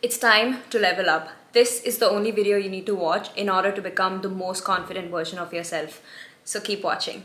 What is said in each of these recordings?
It's time to level up. This is the only video you need to watch in order to become the most confident version of yourself. So keep watching.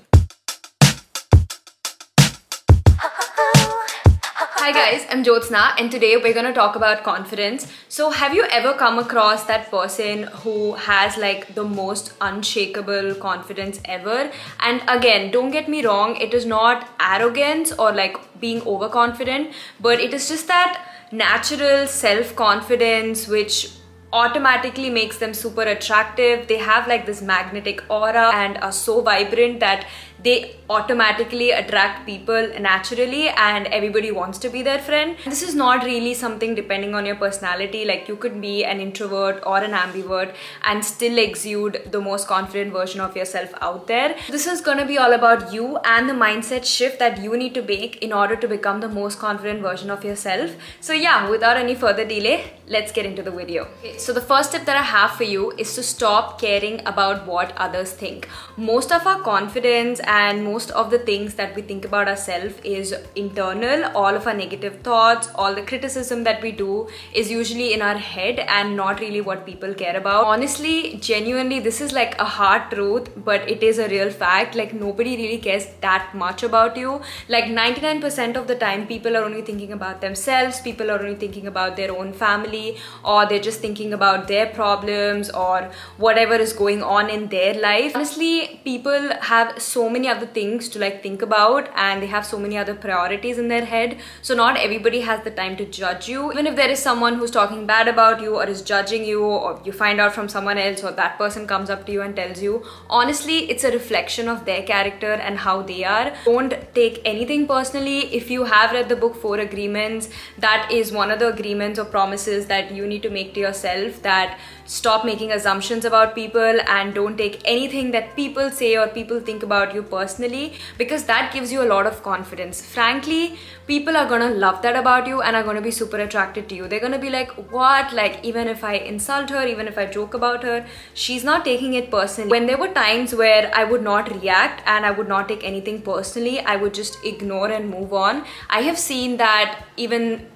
Hi guys, I'm Jyotsna and today we're gonna talk about confidence. So have you ever come across that person who has like the most unshakable confidence ever? And again, don't get me wrong, it is not arrogance or like being overconfident, but it is just that natural self-confidence which automatically makes them super attractive. They have like this magnetic aura and are so vibrant that they automatically attract people naturally and everybody wants to be their friend. This is not really something depending on your personality. Like you could be an introvert or an ambivert and still exude the most confident version of yourself out there. This is gonna be all about you and the mindset shift that you need to make in order to become the most confident version of yourself. So yeah, without any further delay, let's get into the video. Okay, so the first tip that I have for you is to stop caring about what others think. Most of our confidence and most of the things that we think about ourselves is internal. All of our negative thoughts, all the criticism that we do is usually in our head and not really what people care about. Honestly, genuinely, this is like a hard truth, but it is a real fact. Like nobody really cares that much about you. Like 99% of the time, people are only thinking about themselves, people are only thinking about their own family, or they're just thinking about their problems or whatever is going on in their life. Honestly, people have so many other things to like think about and they have so many other priorities in their head. So not everybody has the time to judge you. Even if there is someone who's talking bad about you or is judging you, or you find out from someone else, or that person comes up to you and tells you, honestly, it's a reflection of their character and how they are. Don't take anything personally. If you have read the book 4 Agreements, that is one of the agreements or promises that you need to make to yourself, that stop making assumptions about people and don't take anything that people say or people think about you personally, because that gives you a lot of confidence. Frankly, people are gonna love that about you and are gonna be super attracted to you. They're gonna be like, what? Like, even if I insult her, even if I joke about her, she's not taking it personally. When there were times where I would not react and I would not take anything personally, I would just ignore and move on. I have seen that even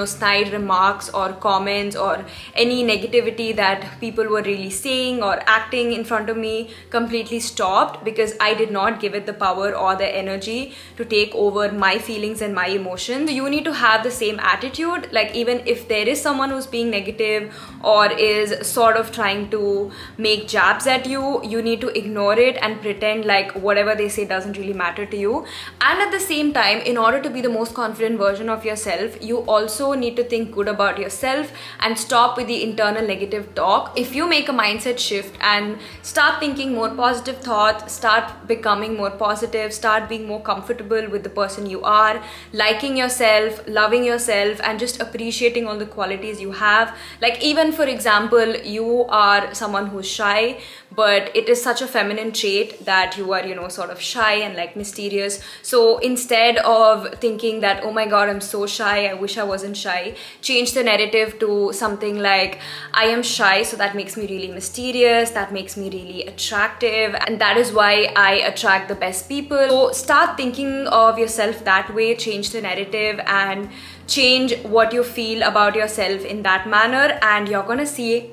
snide remarks or comments or any negativity that people were really saying or acting in front of me completely stopped because I did not give it the power or the energy to take over my feelings and my emotions. So you need to have the same attitude. Like even if there is someone who's being negative or is sort of trying to make jabs at you, you need to ignore it and pretend like whatever they say doesn't really matter to you. And at the same time, in order to be the most confident version of yourself, you also need to think good about yourself and stop with the internal negative talk. If you make a mindset shift and start thinking more positive thoughts, start becoming more positive, start being more comfortable with the person you are, liking yourself, loving yourself, and just appreciating all the qualities you have. Like even for example, you are someone who's shy, but it is such a feminine trait that you are, sort of shy and like mysterious. So instead of thinking that, oh my god, I'm so shy, I wish I wasn't shy, change the narrative to something like, I am shy, so that makes me really mysterious, that makes me really attractive, and that is why I attract the best people. So start thinking of yourself that way, change the narrative and change what you feel about yourself in that manner, and you're gonna see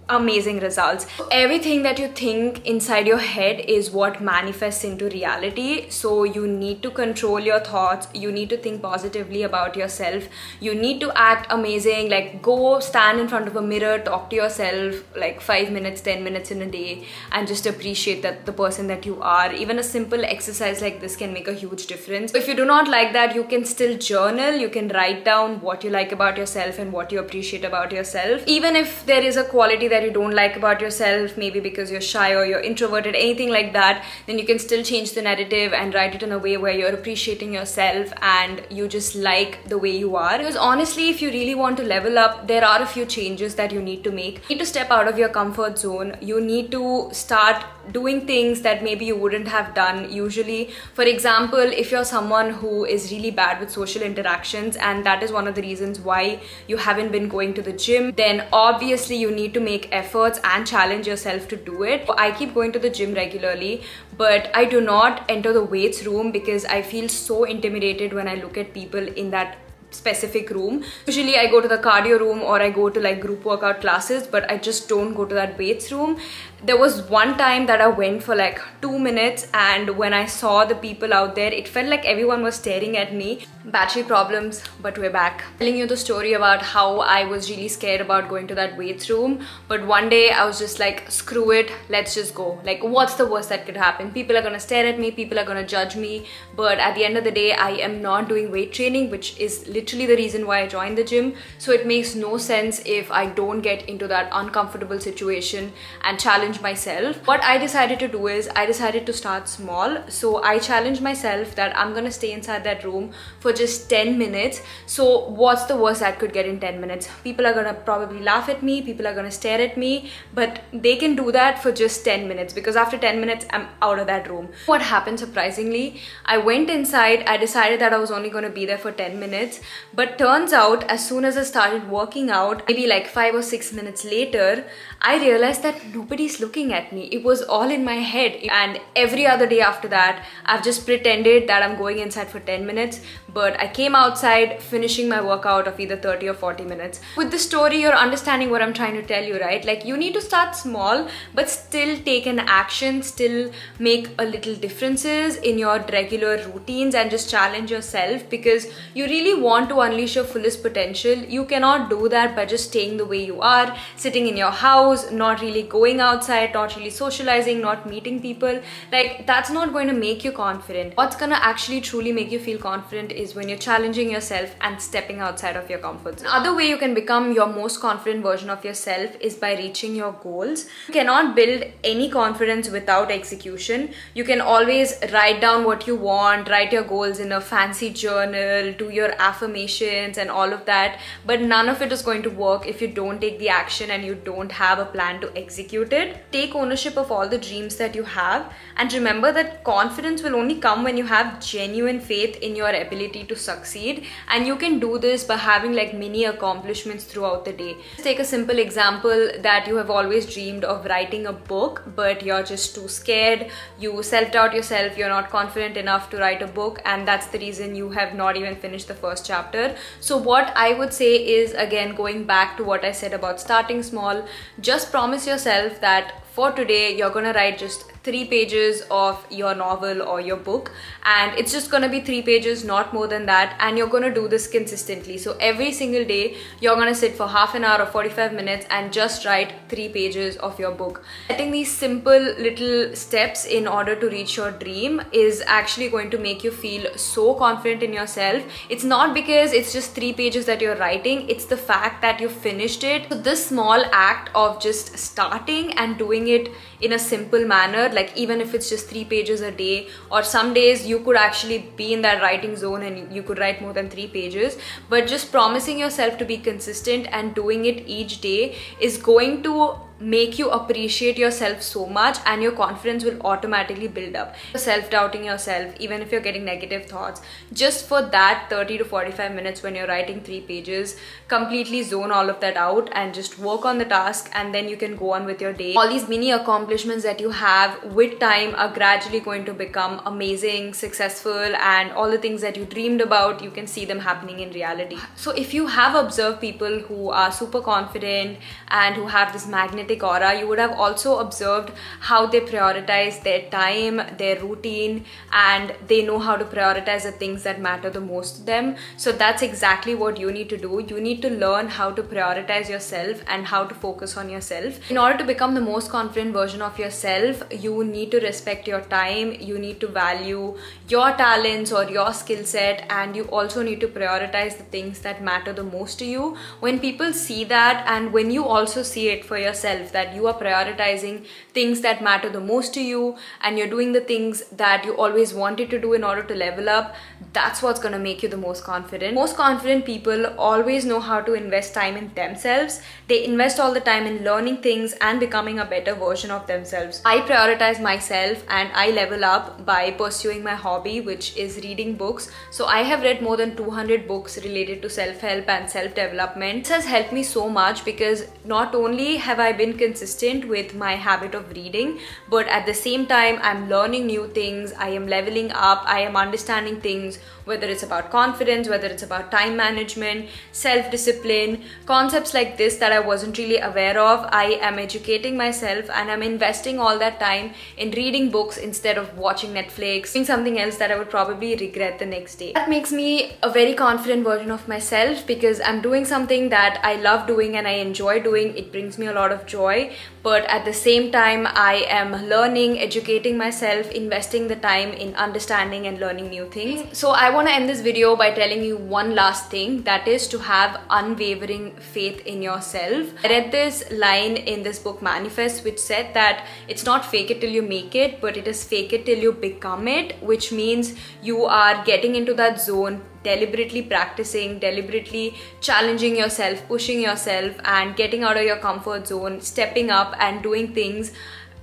amazing results. Everything that you think inside your head is what manifests into reality. So you need to control your thoughts, you need to think positively about yourself, you need to act amazing. Like go stand in front of a mirror, talk to yourself like 5 minutes, 10 minutes in a day, and just appreciate that the person that you are. Even a simple exercise like this can make a huge difference. If you do not like that, you can still journal, you can write down what you like about yourself and what you appreciate about yourself. Even if there is a quality that you don't like about yourself, maybe because you're shy or you're introverted, anything like that, then you can still change the narrative and write it in a way where you're appreciating yourself and you just like the way you are. Because honestly, if you really want to level up, there are a few changes that you need to make. You need to step out of your comfort zone. You need to start doing things that maybe you wouldn't have done usually. For example, if you're someone who is really bad with social interactions and that is one of the reasons why you haven't been going to the gym, then obviously you need to make efforts and challenge yourself to do it. I keep going to the gym regularly, but I do not enter the weights room because I feel so intimidated when I look at people in that specific room. Usually I go to the cardio room or I go to like group workout classes, but I just don't go to that weights room. There was one time that I went for like 2 minutes, and when I saw the people out there, it felt like everyone was staring at me. Battery problems, but we're back. Telling you the story about how I was really scared about going to that weights room, but one day I was just like, screw it, let's just go. Like, what's the worst that could happen? People are gonna stare at me, people are gonna judge me, but at the end of the day, I am not doing weight training, which is literally the reason why I joined the gym. So it makes no sense if I don't get into that uncomfortable situation and challenge myself. What I decided to do is I decided to start small. So I challenged myself that I'm gonna stay inside that room for just 10 minutes. So what's the worst that could get in 10 minutes? People are gonna probably laugh at me, people are gonna stare at me, but they can do that for just 10 minutes, because after 10 minutes I'm out of that room. What happened, surprisingly, I went inside, I decided that I was only gonna be there for 10 minutes, but turns out as soon as I started working out, maybe like 5 or 6 minutes later, I realized that nobody's looking at me. It was all in my head. And every other day after that, I've just pretended that I'm going inside for 10 minutes, but I came outside finishing my workout of either 30 or 40 minutes. With this story, you're understanding what I'm trying to tell you, right? Like, you need to start small, but still take an action, still make a little differences in your regular routines and just challenge yourself, because you really want to unleash your fullest potential. You cannot do that by just staying the way you are, sitting in your house, not really going outside, not really socializing, not meeting people. Like, that's not going to make you confident. What's gonna actually truly make you feel confident is when you're challenging yourself and stepping outside of your comfort zone. Another way you can become your most confident version of yourself is by reaching your goals. You cannot build any confidence without execution. You can always write down what you want, write your goals in a fancy journal, do your affirmations and all of that, but none of it is going to work if you don't take the action and you don't have a plan to execute it. Take ownership of all the dreams that you have, and remember that confidence will only come when you have genuine faith in your ability to succeed, and you can do this by having like mini accomplishments throughout the day. Let's take a simple example that you have always dreamed of writing a book, but you're just too scared, you self-doubt yourself, you're not confident enough to write a book, and that's the reason you have not even finished the first chapter. So what I would say is, again, going back to what I said about starting small, just promise yourself that for today you're gonna write just 3 pages of your novel or your book, and it's just gonna be 3 pages, not more than that, and you're gonna do this consistently. So every single day you're gonna sit for half an hour or 45 minutes and just write 3 pages of your book. Setting these simple little steps in order to reach your dream is actually going to make you feel so confident in yourself. It's not because it's just 3 pages that you're writing, it's the fact that you finished it. So this small act of just starting and doing it in a simple manner, like even if it's just 3 pages a day, or some days you could actually be in that writing zone and you could write more than 3 pages, but just promising yourself to be consistent and doing it each day is going to make you appreciate yourself so much, and your confidence will automatically build up. Self-doubting yourself, even if you're getting negative thoughts, just for that 30 to 45 minutes when you're writing 3 pages, completely zone all of that out and just work on the task, and then you can go on with your day. All these mini accomplishments that you have with time are gradually going to become amazing, successful, and all the things that you dreamed about, you can see them happening in reality. So if you have observed people who are super confident and who have this magnetic aura, you would have also observed how they prioritize their time, their routine, and they know how to prioritize the things that matter the most to them. So that's exactly what you need to do. You need to learn how to prioritize yourself and how to focus on yourself. In order to become the most confident version of yourself, you need to respect your time, you need to value your talents or your skill set, and you also need to prioritize the things that matter the most to you. When people see that, and when you also see it for yourself, that you are prioritizing things that matter the most to you and you're doing the things that you always wanted to do in order to level up, that's what's going to make you the most confident. Most confident people always know how to invest time in themselves. They invest all the time in learning things and becoming a better version of themselves. I prioritize myself and I level up by pursuing my hobby, which is reading books. So I have read more than 200 books related to self-help and self-development. This has helped me so much because not only have I been consistent with my habit of reading, but at the same time I'm learning new things, I am leveling up, I am understanding things, whether it's about confidence, whether it's about time management, self-discipline, concepts like this that I wasn't really aware of. I am educating myself and I'm investing all that time in reading books instead of watching Netflix, doing something else that I would probably regret the next day. That makes me a very confident version of myself because I'm doing something that I love doing and I enjoy doing. It brings me a lot of joy, but at the same time I am learning, educating myself, investing the time in understanding and learning new things. So I want to end this video by telling you one last thing, that is to have unwavering faith in yourself. I read this line in this book Manifest, which said that it's not fake it till you make it, but it is fake it till you become it, which means you are getting into that zone, deliberately practicing, deliberately challenging yourself, pushing yourself and getting out of your comfort zone, stepping up and doing things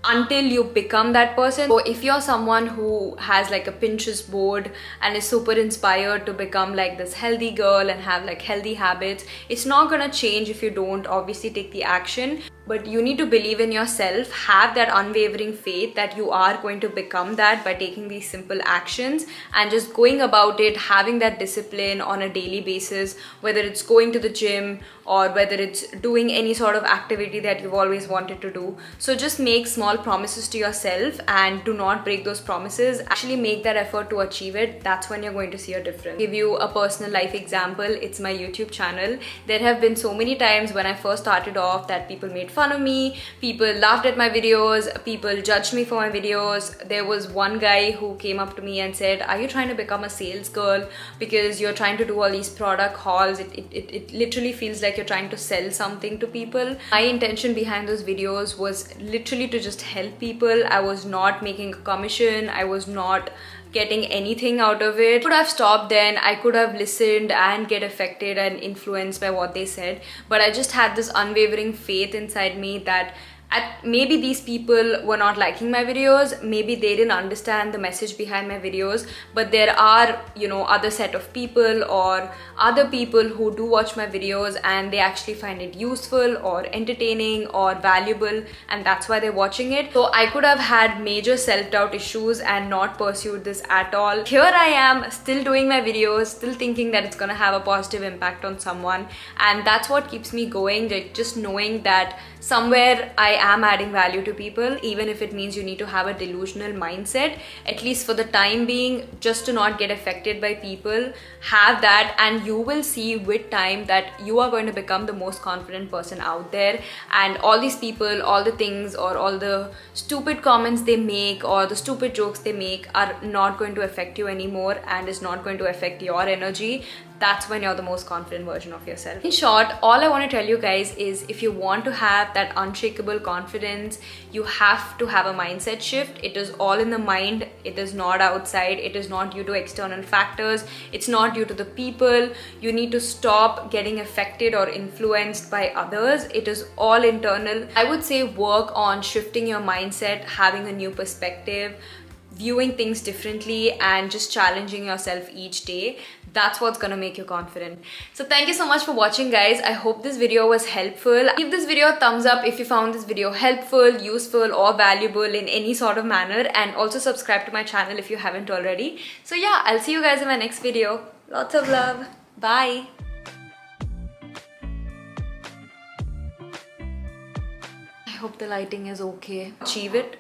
until you become that person. So if you're someone who has like a Pinterest board and is super inspired to become like this healthy girl and have like healthy habits, it's not gonna change if you don't obviously take the action. But you need to believe in yourself, have that unwavering faith that you are going to become that by taking these simple actions and just going about it, having that discipline on a daily basis, whether it's going to the gym or whether it's doing any sort of activity that you've always wanted to do. So just make small promises to yourself and do not break those promises. Actually make that effort to achieve it. That's when you're going to see a difference. Give you a personal life example. It's my YouTube channel. There have been so many times when I first started off that people made fun of me, people laughed at my videos, people judged me for my videos. There was one guy who came up to me and said, are you trying to become a sales girl because you're trying to do all these product hauls? It literally feels like you're trying to sell something to people. My intention behind those videos was literally to just help people. I was not making a commission, I was not getting anything out of it. I could have stopped then, I could have listened and get affected and influenced by what they said, but I just had this unwavering faith inside me that maybe these people were not liking my videos, maybe they didn't understand the message behind my videos, but there are, you know, other set of people or other people who do watch my videos and they actually find it useful or entertaining or valuable, and that's why they're watching it. So I could have had major self-doubt issues and not pursued this at all. Here I am still doing my videos, still thinking that it's gonna have a positive impact on someone, and that's what keeps me going, like just knowing that somewhere I am adding value to people, even if it means you need to have a delusional mindset, at least for the time being, just to not get affected by people. Have that and you will see with time that you are going to become the most confident person out there, and all these people, all the things or all the stupid comments they make or the stupid jokes they make are not going to affect you anymore and is not going to affect your energy. That's when you're the most confident version of yourself. In short, all I want to tell you guys is if you want to have that unshakable confidence, you have to have a mindset shift. It is all in the mind. It is not outside. It is not due to external factors. It's not due to the people. You need to stop getting affected or influenced by others. It is all internal. I would say work on shifting your mindset, having a new perspective, viewing things differently and just challenging yourself each day. That's what's gonna make you confident. So thank you so much for watching, guys. I hope this video was helpful. Give this video a thumbs up if you found this video helpful, useful or valuable in any sort of manner, and also subscribe to my channel if you haven't already. So yeah, I'll see you guys in my next video. Lots of love. Bye. I hope the lighting is okay. Achieve it.